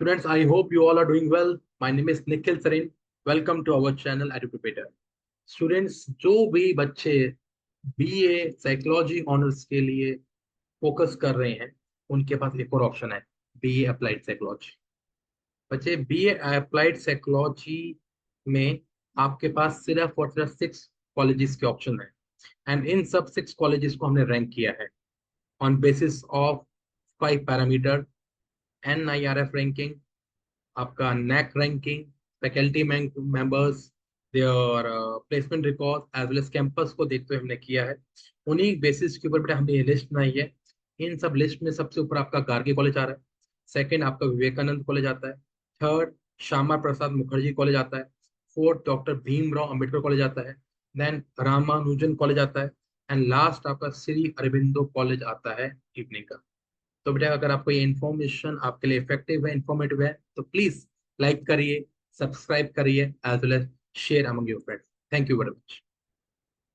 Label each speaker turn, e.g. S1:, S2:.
S1: Students, I hope you all are doing well. My name is Nikhil Sarin. Welcome to our channel EduPreparator. Students, जो भी बच्चे BA psychology honours के लिए focus कर रहे हैं, उनके पास एक और ऑप्शन है, बीए अप्लाइड साइकोलॉजी। बच्चे बीए अप्लाइड साइकोलॉजी में आपके पास सिर्फ और सिर्फ 6 कॉलेजेस के ऑप्शन है, एंड इन सब 6 कॉलेजेस को हमने रैंक किया है on basis of 5 parameter: NIRF ranking, आपका NAAC ranking, faculty members, their placement record as well as campus को देखते हुए हमने किया है। उन्हीं बेसिस के ऊपर बेटा हमने ये लिस्ट बनाई है। इन सब लिस्ट में सबसे ऊपर आपका गार्गी कॉलेज आ रहा है, सेकंड आपका विवेकानंद कॉलेज आता है, थर्ड श्यामा प्रसाद मुखर्जी कॉलेज आता है, fourth doctor Bhimrao Ambedkar college आता है, देन रामानुजन कॉलेज आता है, एंड लास्ट आपका श्री अरबिंदो कॉलेज आता है इवनिंग का। तो बेटा अगर आपको ये इन्फॉर्मेशन आपके लिए इफेक्टिव है, इन्फॉर्मेटिव है, तो प्लीज लाइक करिए, सब्सक्राइब करिए, as well as share among your friends. Thank you very much.